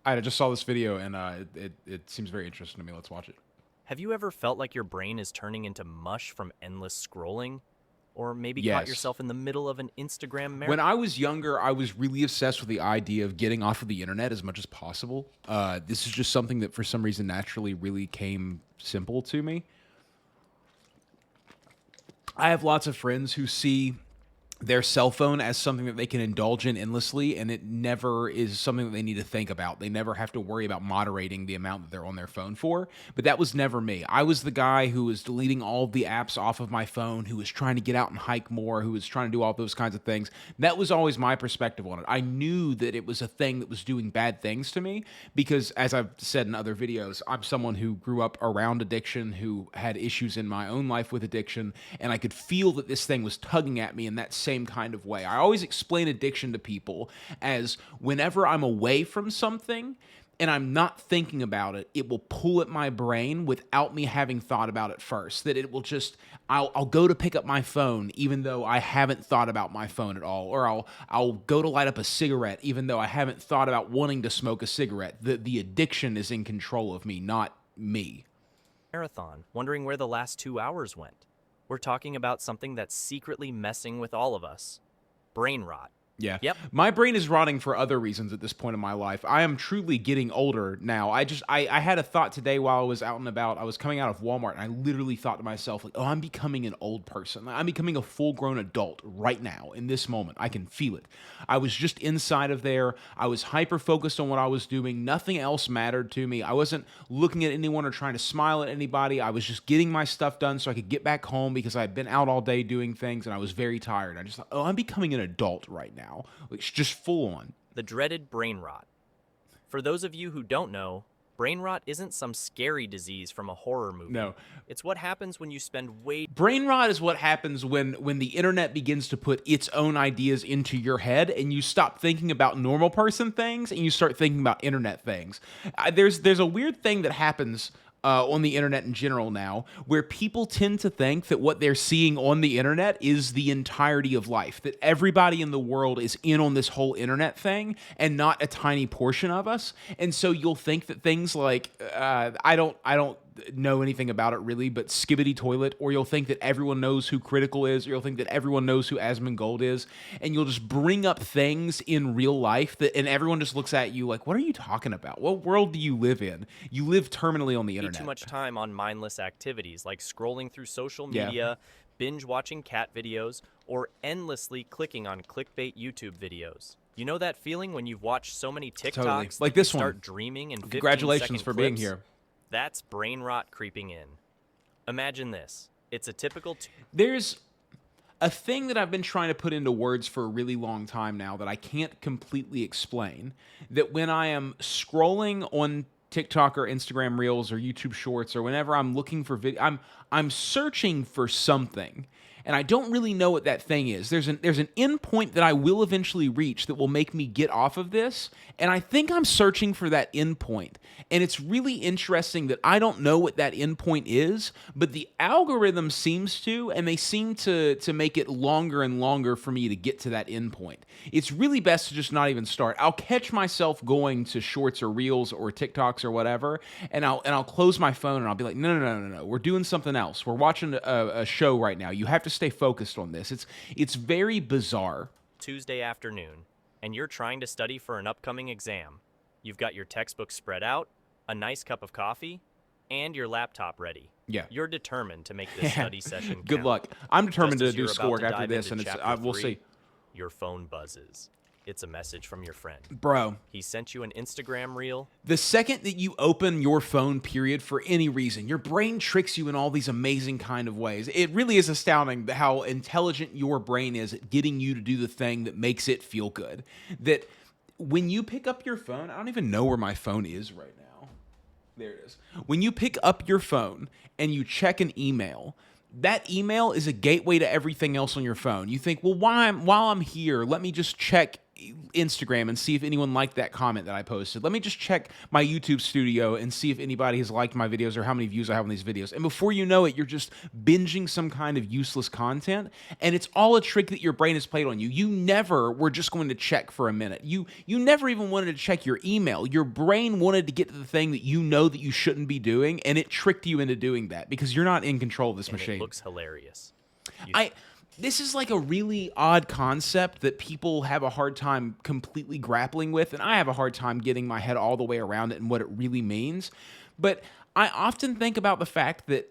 I just saw this video and it seems very interesting to me. Let's watch it. Have you ever felt like your brain is turning into mush from endless scrolling? Or maybe caught Yes. yourself in the middle of an Instagram When marathon? I was younger, I was really obsessed with the idea of getting off of the internet as much as possible. This is just something that for some reason naturally really came simple to me. I have lots of friends who see their cell phone as something that they can indulge in endlessly, and it never is something that they need to think about. They never have to worry about moderating the amount that they're on their phone for. But that was never me. I was the guy who was deleting all of the apps off of my phone, who was trying to get out and hike more, who was trying to do all those kinds of things. That was always my perspective on it. I knew that it was a thing that was doing bad things to me because, as I've said in other videos, I'm someone who grew up around addiction, who had issues in my own life with addiction, and I could feel that this thing was tugging at me in that same kind of way. I always explain addiction to people as whenever I'm away from something and I'm not thinking about it, it will pull at my brain without me having thought about it first. That it will just, I'll go to pick up my phone even though I haven't thought about my phone at all, or I'll go to light up a cigarette even though I haven't thought about wanting to smoke a cigarette. The addiction is in control of me, not me. Marathon, wondering where the last 2 hours went. We're talking about something that's secretly messing with all of us. Brain rot. Yeah. Yep. My brain is rotting for other reasons at this point in my life. I am truly getting older now. I had a thought today while I was out and about. I was coming out of Walmart and I literally thought to myself, like, oh, I'm becoming an old person. I'm becoming a full-grown adult right now in this moment. I can feel it. I was just inside of there. I was hyper-focused on what I was doing. Nothing else mattered to me. I wasn't looking at anyone or trying to smile at anybody. I was just getting my stuff done so I could get back home because I had been out all day doing things and I was very tired. I just thought, oh, I'm becoming an adult right now. It's just full on. The dreaded brain rot. For those of you who don't know, brain rot isn't some scary disease from a horror movie. No. It's what happens when you spend way Brain rot is what happens when the internet begins to put its own ideas into your head and you stop thinking about normal person things and you start thinking about internet things. There's a weird thing that happens on the internet in general now, where people tend to think that what they're seeing on the internet is the entirety of life, that everybody in the world is in on this whole internet thing and not a tiny portion of us. And so you'll think that things like, I don't know anything about it really, but Skibbity Toilet, or you'll think that everyone knows who Critical is, or you'll think that everyone knows who Asmongold is, and you'll just bring up things in real life that, and everyone just looks at you like, what are you talking about? What world do you live in? You live terminally on the internet. too much time on mindless activities like scrolling through social Yeah. media, binge watching cat videos, or endlessly clicking on clickbait YouTube videos. You know that feeling when you've watched so many TikToks Totally. that Like you this one. start dreaming in 15-second Congratulations for being clips? here. That's brain rot creeping in. Imagine this. It's a typical There's a thing that I've been trying to put into words for a really long time now that I can't completely explain, that when I am scrolling on TikTok or Instagram Reels or YouTube Shorts or whenever I'm looking for video, I'm searching for something. And I don't really know what that thing is. There's an endpoint that I will eventually reach that will make me get off of this, and I think I'm searching for that endpoint. And it's really interesting that I don't know what that endpoint is, but the algorithm seems to, and they seem to make it longer and longer for me to get to that endpoint. It's really best to just not even start. I'll catch myself going to Shorts or Reels or TikToks or whatever, and I'll close my phone and I'll be like, no. We're doing something else. We're watching a show right now. You have to stay focused on this. It's very bizarre. Tuesday afternoon, and you're trying to study for an upcoming exam. You've got your textbook spread out, a nice cup of coffee, and your laptop ready. Yeah. You're determined to make this study session count. Good luck. I'm determined Just to as do you're about schoolwork to after dive this, into and chapter we'll 3, see. Your phone buzzes. It's a message from your friend. Bro, He sent you an Instagram reel. the second that you open your phone, period, for any reason, your brain tricks you in all these amazing kind of ways. It really is astounding how intelligent your brain is at getting you to do the thing that makes it feel good. That when you pick up your phone, I don't even know where my phone is right now. There it is. When you pick up your phone and you check an email, that email is a gateway to everything else on your phone. You think, well, while I'm here, let me just check Instagram and see if anyone liked that comment that I posted. Let me just check my YouTube studio and see if anybody has liked my videos or how many views I have on these videos. And before you know it, you're just binging some kind of useless content, and it's all a trick that your brain has played on you. You never were just going to check for a minute. You never even wanted to check your email. Your brain wanted to get to the thing that you know that you shouldn't be doing, and it tricked you into doing that because you're not in control of this machine. It looks hilarious. This is like a really odd concept that people have a hard time completely grappling with, and I have a hard time getting my head all the way around it and what it really means. But I often think about the fact that,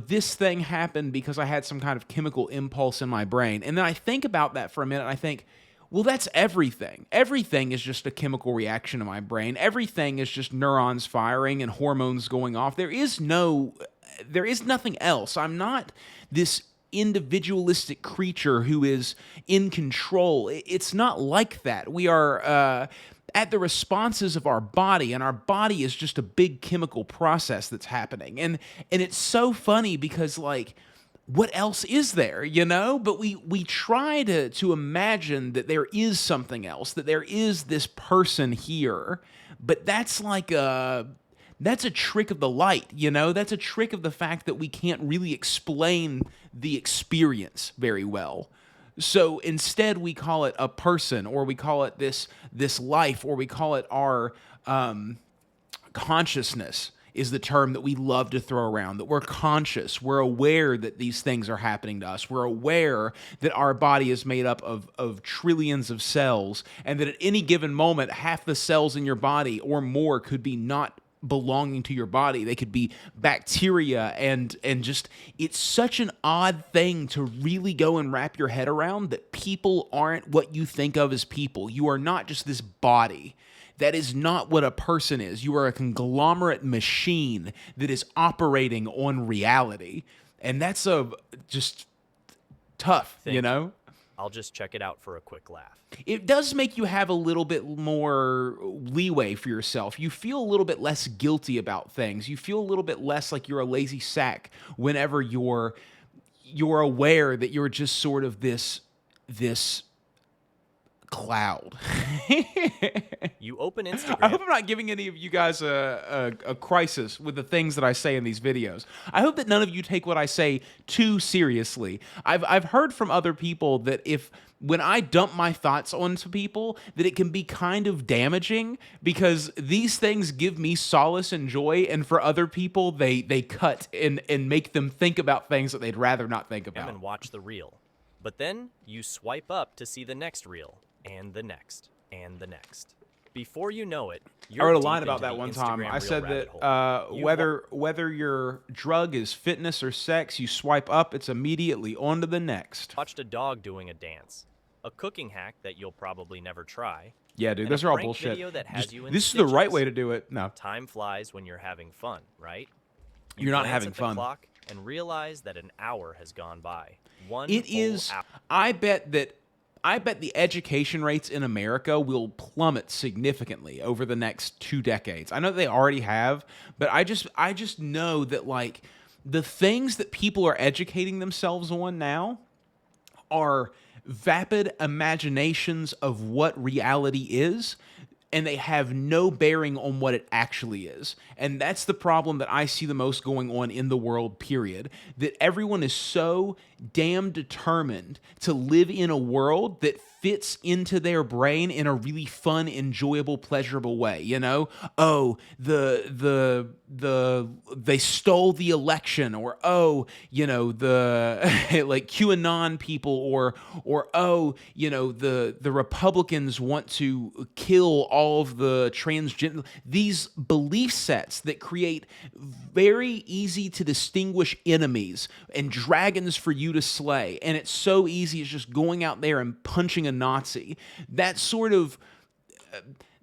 this thing happened because I had some kind of chemical impulse in my brain. And then I think about that for a minute, and I think, well, that's everything. Everything is just a chemical reaction in my brain. Everything is just neurons firing and hormones going off. There is nothing else. I'm not this individualistic creature who is in control. It's not like that. We are at the responses of our body, and our body is just a big chemical process that's happening. And it's so funny because, like, what else is there, But we try to imagine that there is something else, that there is this person here, but that's a trick of the light, That's a trick of the fact that we can't really explain the experience very well. So instead, we call it a person, or we call it this life, or we call it our consciousness is the term that we love to throw around, that we're conscious, we're aware that these things are happening to us, we're aware that our body is made up of trillions of cells, and that at any given moment, half the cells in your body or more could be not belonging to your body. They could be bacteria, and just, it's such an odd thing to really go and wrap your head around, that people aren't what you think of as people. You are not just this body. That is not what a person is. You are a conglomerate machine that is operating on reality. And that's just tough, I'll just check it out for a quick laugh. It does make you have a little bit more leeway for yourself. You feel a little bit less guilty about things. You feel a little bit less like you're a lazy sack whenever you're aware that you're just sort of this cloud. You open Instagram. I hope I'm not giving any of you guys a crisis with the things that I say in these videos. I hope that none of you take what I say too seriously. I've heard from other people that when I dump my thoughts onto people, that it can be kind of damaging, because these things give me solace and joy, and for other people, they cut and make them think about things that they'd rather not think about. And watch the reel. But then you swipe up to see the next reel, and the next, and the next. Before you know it, you're I wrote a deep line about into that the one Instagram time. I reel said rabbit that hole. whether your drug is fitness or sex, you swipe up, it's immediately on to the next. Watched a dog doing a dance, a cooking hack that you'll probably never try. Yeah, dude, and those a are all prank bullshit. video that has you in This is the right stitches. way to do it. No, Time flies when you're having fun, right? You you're not glance having at the fun. clock and realize that an hour has gone by. One It whole is. hour. I bet the education rates in America will plummet significantly over the next 2 decades. I know they already have, but I just know that, like, the things that people are educating themselves on now are vapid imaginations of what reality is, and they have no bearing on what it actually is. And that's the problem that I see the most going on in the world, period. That everyone is so damn determined to live in a world that fits into their brain in a really fun, enjoyable, pleasurable way. Oh, they stole the election, or the like QAnon people, or the Republicans want to kill all of the transgender. These belief sets that create very easy to distinguish enemies and dragons for you to slay, and it's so easy. It's just going out there and punching a Nazi. That sort of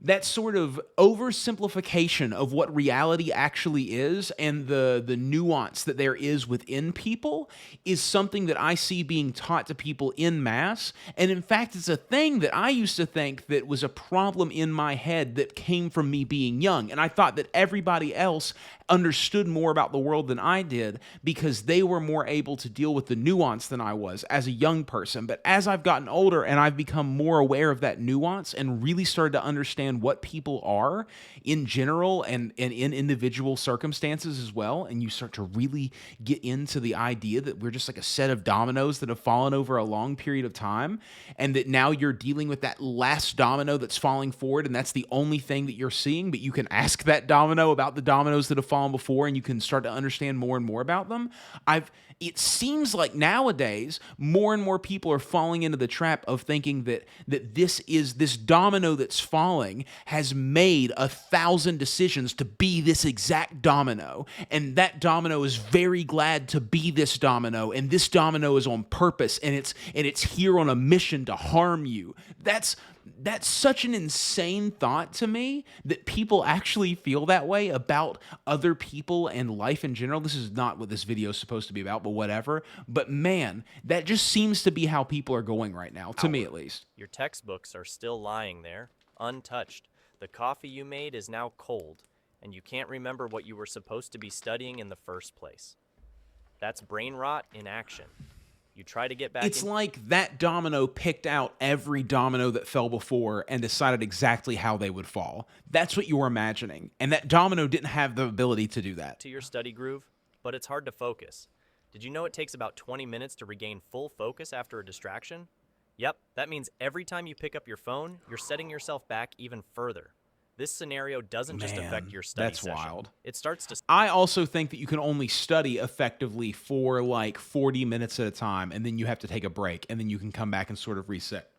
that sort of oversimplification of what reality actually is and the nuance that there is within people is something that I see being taught to people in mass. And in fact, it's a thing that I used to think that was a problem in my head that came from me being young. And I thought that everybody else understood more about the world than I did because they were more able to deal with the nuance than I was as a young person. But as I've gotten older and I've become more aware of that nuance and really started to understand what people are in general and in individual circumstances as well, and you start to really get into the idea that we're just like a set of dominoes that have fallen over a long period of time, and that now you're dealing with that last domino that's falling forward, and that's the only thing that you're seeing, but you can ask that domino about the dominoes that have fallen before, and you can start to understand more and more about them. It seems like nowadays more and more people are falling into the trap of thinking that this domino that's falling has made 1,000 decisions to be this exact domino, and that domino is very glad to be this domino, and this domino is on purpose, and it's here on a mission to harm you. That's such an insane thought to me that people actually feel that way about other people and life in general. This is not what this video is supposed to be about, but whatever. But man, that just seems to be how people are going right now, to me at least. Your textbooks are still lying there, untouched. The coffee you made is now cold, and you can't remember what you were supposed to be studying in the first place. That's brain rot in action. You try to get back. It's like that domino picked out every domino that fell before and decided exactly how they would fall. That's what you're imagining. And that domino didn't have the ability to do that. To your study groove, but it's hard to focus. Did you know it takes about 20 minutes to regain full focus after a distraction? Yep, that means every time you pick up your phone, you're setting yourself back even further. This scenario doesn't just affect your study that's session. wild. It starts to... I also think that you can only study effectively for like 40 minutes at a time, and then you have to take a break, and then you can come back and sort of reset.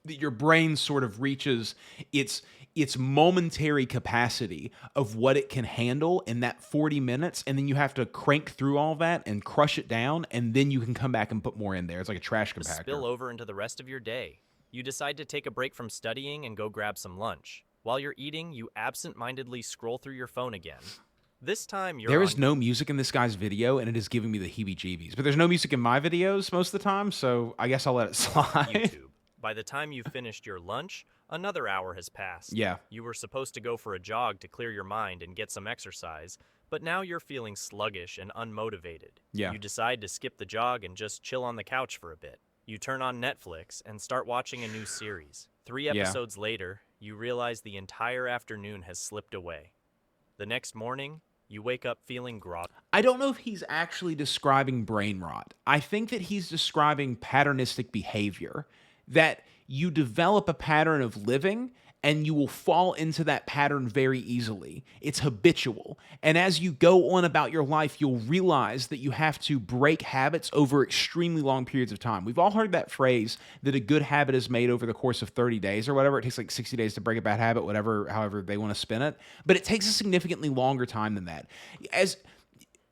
That your brain sort of reaches its momentary capacity of what it can handle in that 40 minutes, and then you have to crank through all that and crush it down, and then you can come back and put more in there. It's like a trash compactor. Spill over into the rest of your day. You decide to take a break from studying and go grab some lunch. While you're eating, you absent-mindedly scroll through your phone again. This time, There is no music in this guy's video, and it is giving me the heebie-jeebies. But there's no music in my videos most of the time, so I guess I'll let it slide. YouTube. By the time you've finished your lunch, another hour has passed. Yeah. You were supposed to go for a jog to clear your mind and get some exercise, but now you're feeling sluggish and unmotivated. Yeah. You decide to skip the jog and just chill on the couch for a bit. You turn on Netflix and start watching a new series. 3 episodes later, you realize the entire afternoon has slipped away. The next morning, you wake up feeling groggy. I don't know if he's actually describing brain rot. I think that he's describing patternistic behavior, that you develop a pattern of living and you will fall into that pattern very easily. It's habitual. And as you go on about your life, you'll realize that you have to break habits over extremely long periods of time. We've all heard that phrase that a good habit is made over the course of 30 days or whatever. It takes like 60 days to break a bad habit, however they want to spin it. But it takes a significantly longer time than that.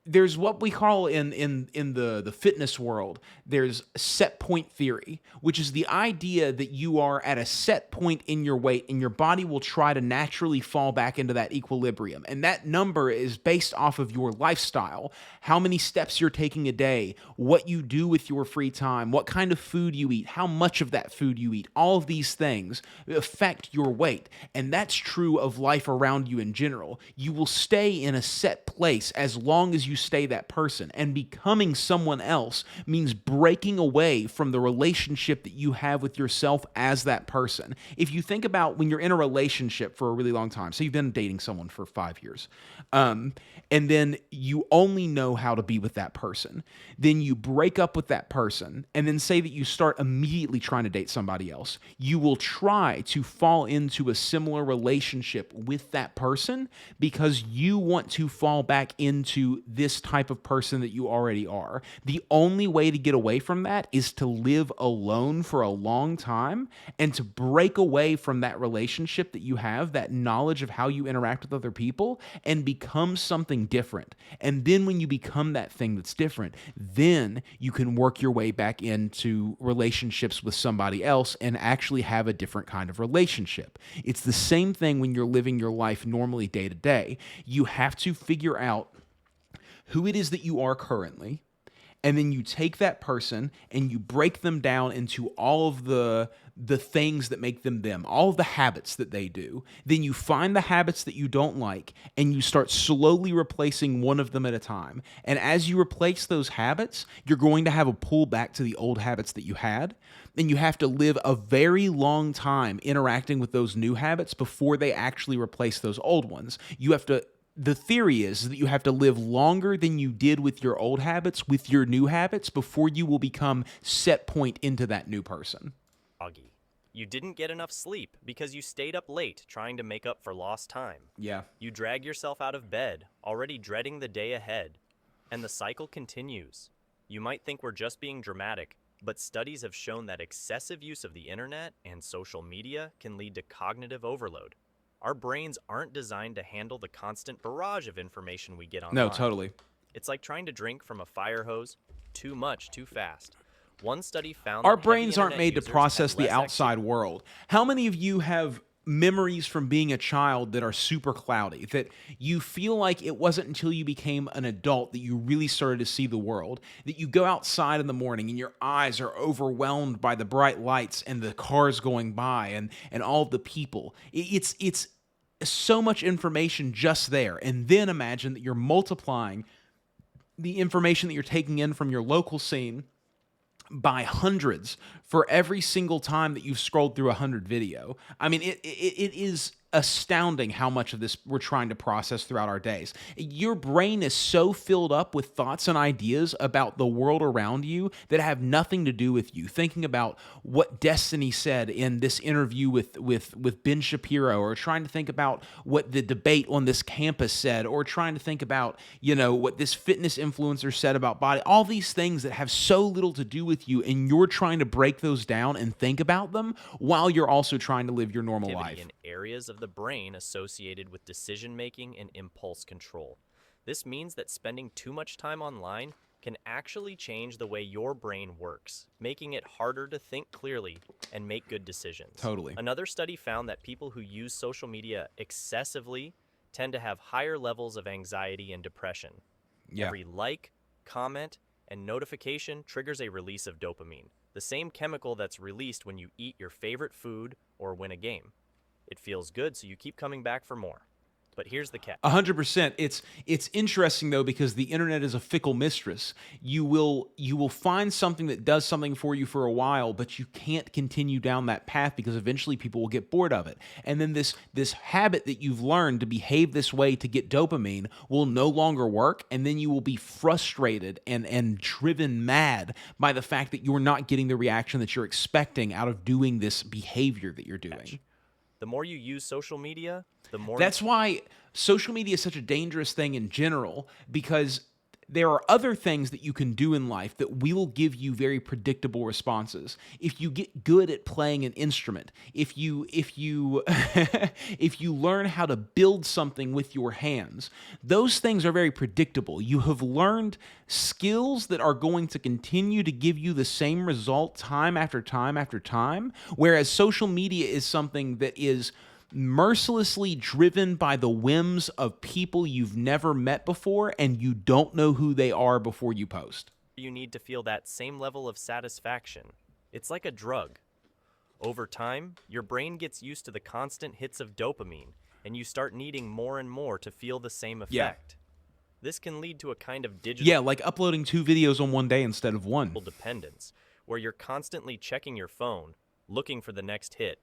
There's what we call in the fitness world, there's set point theory, which is the idea that you are at a set point in your weight and your body will try to naturally fall back into that equilibrium. And that number is based off of your lifestyle, how many steps you're taking a day, what you do with your free time, what kind of food you eat, how much of that food you eat. All of these things affect your weight. And that's true of life around you in general. You will stay in a set place as long as you stay that person, and becoming someone else means breaking away from the relationship that you have with yourself as that person. If you think about when you're in a relationship for a really long time, so you've been dating someone for 5 years, and then you only know how to be with that person, then you break up with that person, and then say that you start immediately trying to date somebody else. You will try to fall into a similar relationship with that person because you want to fall back into this this type of person that you already are. The only way to get away from that is to live alone for a long time and to break away from that relationship that you have, that knowledge of how you interact with other people, and become something different. And then when you become that thing that's different, then you can work your way back into relationships with somebody else and actually have a different kind of relationship. It's the same thing when you're living your life normally day to day. You have to figure out who it is that you are currently, and then you take that person and you break them down into all of the things that make them them, all of the habits that they do. Then you find the habits that you don't like and you start slowly replacing one of them at a time. And as you replace those habits, you're going to have a pull back to the old habits that you had. And you have to live a very long time interacting with those new habits before they actually replace those old ones. The theory is that you have to live longer than you did with your old habits, with your new habits, before you will become set point into that new person. Augie. You didn't get enough sleep because you stayed up late trying to make up for lost time. Yeah. You drag yourself out of bed, already dreading the day ahead. And the cycle continues. You might think we're just being dramatic, but studies have shown that excessive use of the internet and social media can lead to cognitive overload. Our brains aren't designed to handle the constant barrage of information we get online. No, totally. It's like trying to drink from a fire hose, too much, too fast. One study found Our that brains heavy aren't internet made to users process had the less outside world. How many of you have memories from being a child that are super cloudy, that you feel like it wasn't until you became an adult that you really started to see the world, that you go outside in the morning and your eyes are overwhelmed by the bright lights and the cars going by and all the people? It's so much information just there. And then imagine that you're multiplying the information that you're taking in from your local scene by hundreds for every single time that you've scrolled through 100 video. I mean, it is astounding how much of this we're trying to process throughout our days. Your brain is so filled up with thoughts and ideas about the world around you that have nothing to do with you. Thinking about what Destiny said in this interview with Ben Shapiro, or trying to think about what the debate on this campus said, or trying to think about, what this fitness influencer said about body, all these things that have so little to do with you, and you're trying to break those down and think about them while you're also trying to live your normal life. In areas of the brain associated with decision-making and impulse control. This means that spending too much time online can actually change the way your brain works, making it harder to think clearly and make good decisions. Totally. Another study found that people who use social media excessively tend to have higher levels of anxiety and depression. Yeah. Every like, comment, and notification triggers a release of dopamine, the same chemical that's released when you eat your favorite food or win a game. It feels good, so you keep coming back for more. But here's the catch. 100%. It's interesting though, because the internet is a fickle mistress. You will find something that does something for you for a while, but you can't continue down that path because eventually people will get bored of it. And then this habit that you've learned to behave this way to get dopamine will no longer work, and then you will be frustrated and driven mad by the fact that you're not getting the reaction that you're expecting out of doing this behavior that you're doing. The more you use social media, the more... That's why social media is such a dangerous thing in general, because there are other things that you can do in life that will give you very predictable responses. If you get good at playing an instrument, if you if you learn how to build something with your hands, those things are very predictable. You have learned skills that are going to continue to give you the same result time after time after time, whereas social media is something that is mercilessly driven by the whims of people you've never met before, and you don't know who they are before you post. You need to feel that same level of satisfaction. It's like a drug. Over time, your brain gets used to the constant hits of dopamine, and you start needing more and more to feel the same effect. Yeah. This can lead to a kind of digital like uploading 2 videos on one day instead of one. dependence, where you're constantly checking your phone, looking for the next hit.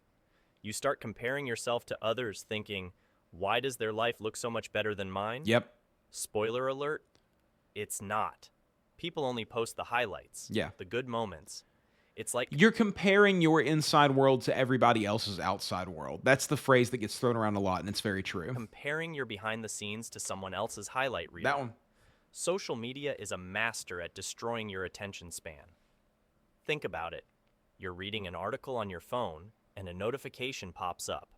You start comparing yourself to others, thinking, why does their life look so much better than mine? Yep. Spoiler alert, it's not. People only post the highlights, the good moments. It's like you're comparing your inside world to everybody else's outside world. That's the phrase that gets thrown around a lot, and it's very true. Comparing your behind the scenes to someone else's highlight reel. That one. Social media is a master at destroying your attention span. Think about it. You're reading an article on your phone, and a notification pops up.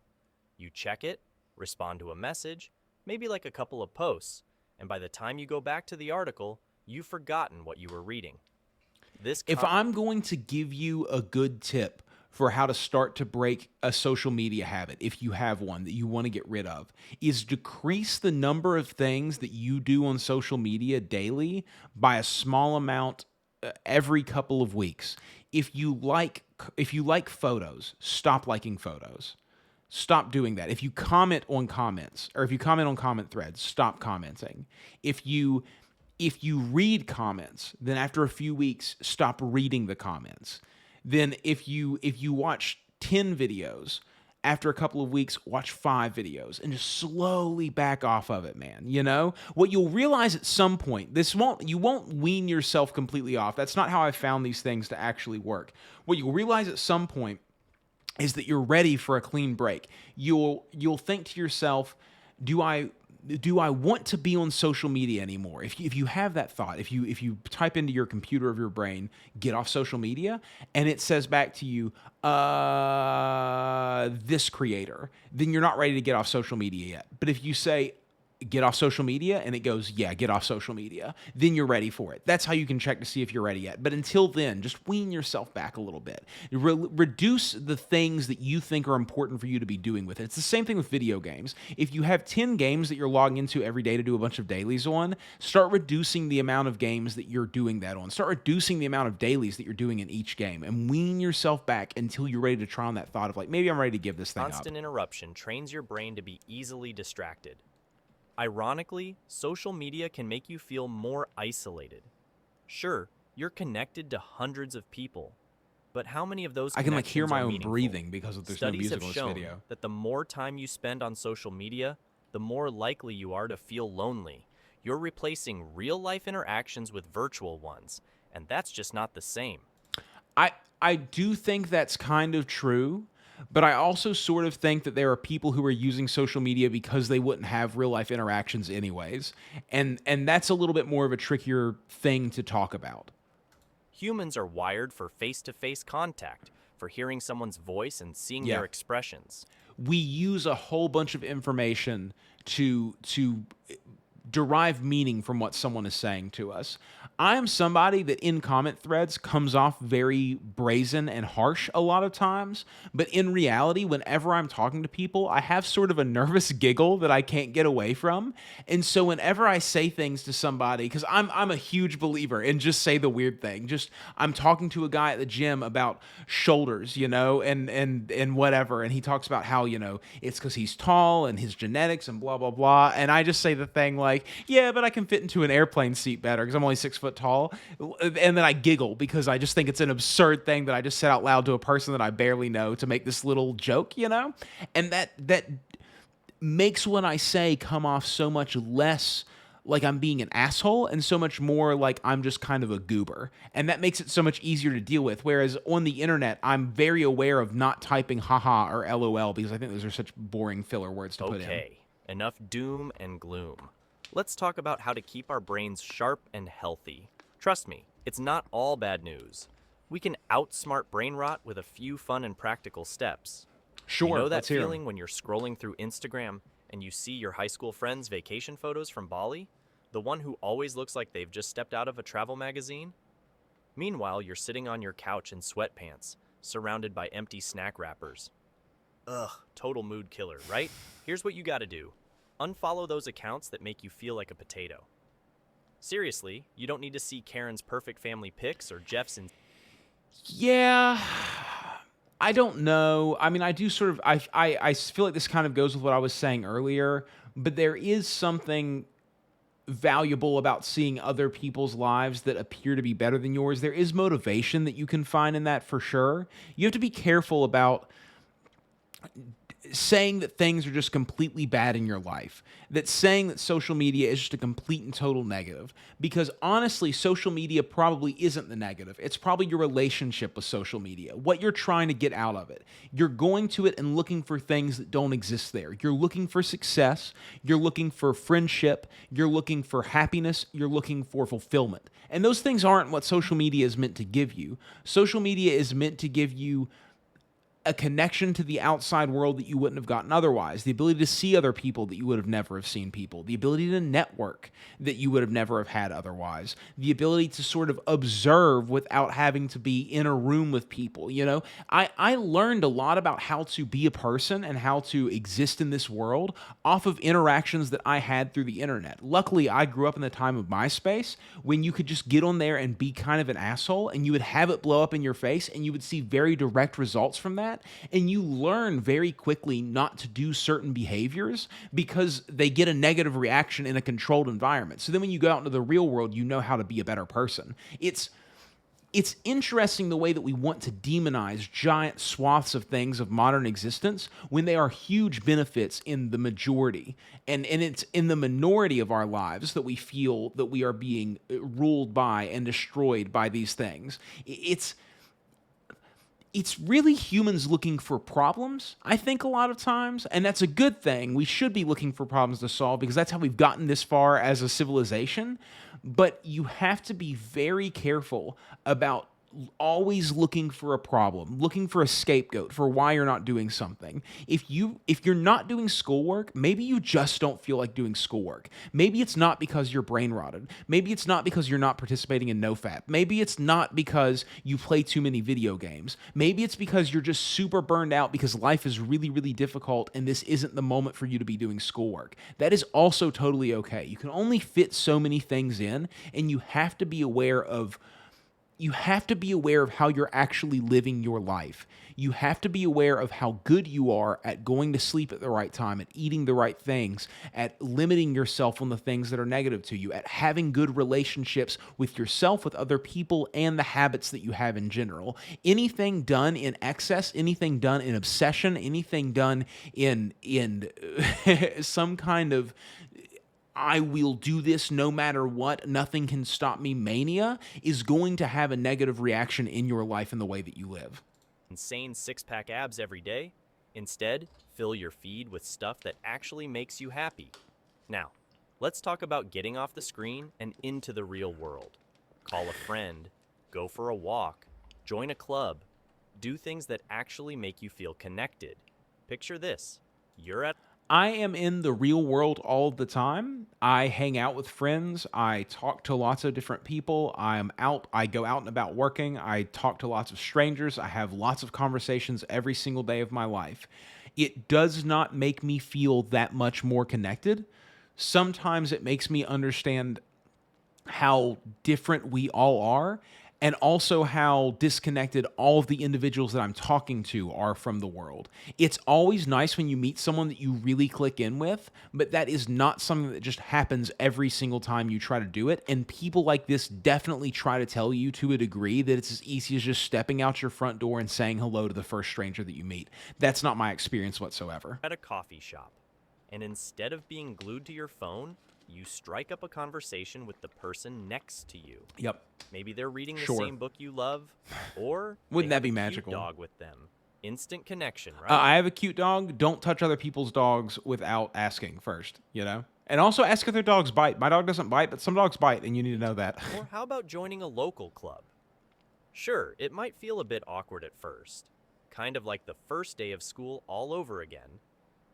You check it, respond to a message, maybe like a couple of posts, and by the time you go back to the article, you've forgotten what you were reading. If I'm going to give you a good tip for how to start to break a social media habit, if you have one that you want to get rid of, is decrease the number of things that you do on social media daily by a small amount every couple of weeks. If you like photos, stop liking photos. Stop doing that. If you comment on comments, or if you comment on comment threads, stop commenting. If you read comments, then after a few weeks, stop reading the comments. Then if you watch 10 videos, after a couple of weeks, watch 5 videos and just slowly back off of it, man. You know? What you'll realize at some point, you won't wean yourself completely off. That's not how I found these things to actually work. What you'll realize at some point is that you're ready for a clean break. You'll think to yourself, do I want to be on social media anymore? If you have that thought, if you type into your computer of your brain, get off social media, and it says back to you, this creator, then you're not ready to get off social media yet. But if you say, get off social media, and it goes, yeah, get off social media, then you're ready for it. That's how you can check to see if you're ready yet. But until then, just wean yourself back a little bit. Reduce the things that you think are important for you to be doing with it. It's the same thing with video games. If you have 10 games that you're logging into every day to do a bunch of dailies on, start reducing the amount of games that you're doing that on. Start reducing the amount of dailies that you're doing in each game, and wean yourself back until you're ready to try on that thought of like, maybe I'm ready to give this thing up. Constant interruption trains your brain to be easily distracted. Ironically, social media can make you feel more isolated. Sure, you're connected to hundreds of people, but how many of those I can hear my own meaningful? breathing because there's no music on this video. Studies have shown that the more time you spend on social media, the more likely you are to feel lonely. You're replacing real-life interactions with virtual ones, and that's just not the same. I do think that's kind of true, but I also sort of think that there are people who are using social media because they wouldn't have real life interactions anyways. And that's a little bit more of a trickier thing to talk about. Humans are wired for face-to-face contact, for hearing someone's voice and seeing their expressions. We use a whole bunch of information to derive meaning from what someone is saying to us. I am somebody that in comment threads comes off very brazen and harsh a lot of times, but in reality, whenever I'm talking to people, I have sort of a nervous giggle that I can't get away from. And so whenever I say things to somebody, because I'm a huge believer in just say the weird thing. Just I'm talking to a guy at the gym about shoulders, and whatever, and he talks about how, it's because he's tall and his genetics and blah, blah, blah. And I just say the thing like, yeah, but I can fit into an airplane seat better because I'm only 6 foot tall. And then I giggle because I just think it's an absurd thing that I just said out loud to a person that I barely know to make this little joke, And that makes what I say come off so much less like I'm being an asshole and so much more like I'm just kind of a goober. And that makes it so much easier to deal with. Whereas on the internet, I'm very aware of not typing haha or LOL because I think those are such boring filler words to put in. Okay, enough doom and gloom. Let's talk about how to keep our brains sharp and healthy. Trust me, it's not all bad news. We can outsmart brain rot with a few fun and practical steps. Sure, you know that let's hear 'em. feeling when you're scrolling through Instagram and you see your high school friends' vacation photos from Bali? The one who always looks like they've just stepped out of a travel magazine? Meanwhile, you're sitting on your couch in sweatpants, surrounded by empty snack wrappers. Ugh, total mood killer, right? Here's what you gotta do. Unfollow those accounts that make you feel like a potato. Seriously, you don't need to see Karen's perfect family pics or Jeff's Yeah, I don't know. I mean, I do sort of, I feel like this kind of goes with what I was saying earlier, but there is something valuable about seeing other people's lives that appear to be better than yours. There is motivation that you can find in that for sure. You have to be careful about saying that things are just completely bad in your life, that saying that social media is just a complete and total negative. Because honestly, social media probably isn't the negative. It's probably your relationship with social media, what you're trying to get out of it. You're going to it and looking for things that don't exist there. You're looking for success, you're looking for friendship, you're looking for happiness, you're looking for fulfillment. And those things aren't what social media is meant to give you. Social media is meant to give you a connection to the outside world that you wouldn't have gotten otherwise, the ability to see other people that you would have never have seen people, the ability to network that you would have never have had otherwise, the ability to sort of observe without having to be in a room with people. I learned a lot about how to be a person and how to exist in this world off of interactions that I had through the internet. Luckily, I grew up in the time of MySpace when you could just get on there and be kind of an asshole and you would have it blow up in your face and you would see very direct results from that. And you learn very quickly not to do certain behaviors because they get a negative reaction in a controlled environment. So then when you go out into the real world, you know how to be a better person. It's interesting the way that we want to demonize giant swaths of things of modern existence when they are huge benefits in the majority. And it's in the minority of our lives that we feel that we are being ruled by and destroyed by these things. It's really humans looking for problems, I think, a lot of times, and that's a good thing. We should be looking for problems to solve because that's how we've gotten this far as a civilization. But you have to be very careful about always looking for a problem, looking for a scapegoat for why you're not doing something. If you're not doing schoolwork, maybe you just don't feel like doing schoolwork. Maybe it's not because you're brain rotted. Maybe it's not because you're not participating in NoFap. Maybe it's not because you play too many video games. Maybe it's because you're just super burned out because life is really, really difficult and this isn't the moment for you to be doing schoolwork. That is also totally okay. You can only fit so many things in, and you have to be aware of how you're actually living your life. You have to be aware of how good you are at going to sleep at the right time, at eating the right things, at limiting yourself on the things that are negative to you, at having good relationships with yourself, with other people, and the habits that you have in general. Anything done in excess, anything done in obsession, anything done in some kind of I will do this no matter what, nothing can stop me mania is going to have a negative reaction in your life and the way that you live. Insane six-pack abs every day. Instead, fill your feed with stuff that actually makes you happy. Now, let's talk about getting off the screen and into the real world. Call a friend, go for a walk, join a club, do things that actually make you feel connected. Picture this. I am in the real world all the time. I hang out with friends. I talk to lots of different people. I go out and about working. I talk to lots of strangers. I have lots of conversations every single day of my life. It does not make me feel that much more connected. Sometimes it makes me understand how different we all are, and also how disconnected all of the individuals that I'm talking to are from the world. It's always nice when you meet someone that you really click in with, but that is not something that just happens every single time you try to do it. And people like this definitely try to tell you to a degree that it's as easy as just stepping out your front door and saying hello to the first stranger that you meet. That's not my experience whatsoever. At a coffee shop, and instead of being glued to your phone, you strike up a conversation with the person next to you. Yep. Maybe they're reading the same book you love, or wouldn't that be cute magical? Dog with them. Instant connection, right? I have a cute dog. Don't touch other people's dogs without asking first, And also ask if their dogs bite. My dog doesn't bite, but some dogs bite, and you need to know that. Or how about joining a local club? Sure, it might feel a bit awkward at first, kind of like the first day of school all over again,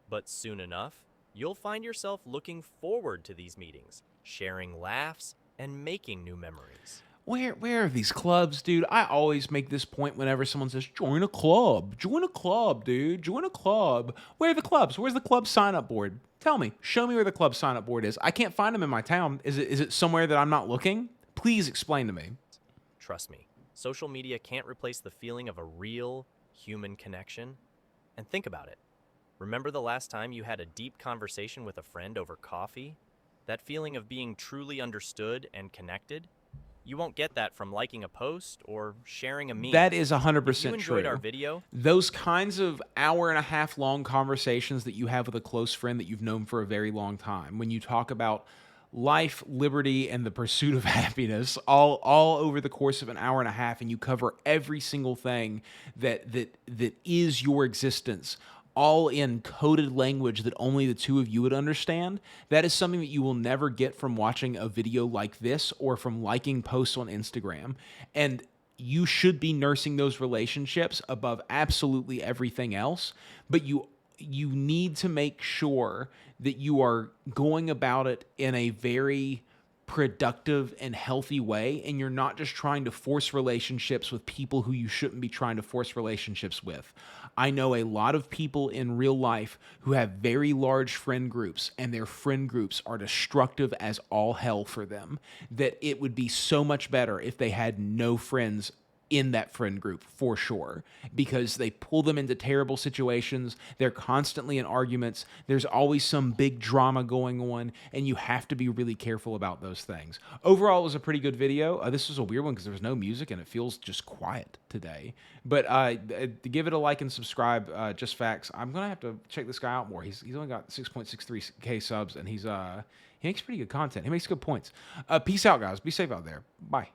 but soon enough, you'll find yourself looking forward to these meetings, sharing laughs, and making new memories. Where are these clubs, dude? I always make this point whenever someone says, join a club. Join a club, dude. Join a club. Where are the clubs? Where's the club sign-up board? Tell me. Show me where the club sign-up board is. I can't find them in my town. Is it somewhere that I'm not looking? Please explain to me. Trust me, social media can't replace the feeling of a real human connection. And think about it. Remember the last time you had a deep conversation with a friend over coffee? That feeling of being truly understood and connected? You won't get that from liking a post or sharing a meme. That is If you 100% enjoyed our true. video, Those kinds of hour-and-a-half long conversations that you have with a close friend that you've known for a very long time, when you talk about life, liberty, and the pursuit of happiness all over the course of an hour and a half, and you cover every single thing that is your existence, all in coded language that only the two of you would understand, that is something that you will never get from watching a video like this or from liking posts on Instagram. And you should be nursing those relationships above absolutely everything else, but you need to make sure that you are going about it in a very productive and healthy way, and you're not just trying to force relationships with people who you shouldn't be trying to force relationships with. I know a lot of people in real life who have very large friend groups, and their friend groups are destructive as all hell for them, that it would be so much better if they had no friends in that friend group for sure, because they pull them into terrible situations. They're constantly in arguments. There's always some big drama going on, and you have to be really careful about those things. Overall, it was a pretty good video. This was a weird one because there was no music and it feels just quiet today. But give it a like and subscribe. Just facts. I'm gonna have to check this guy out more. He's only got 6.63K subs, and he makes pretty good content. He makes good points. Peace out, guys. Be safe out there. Bye.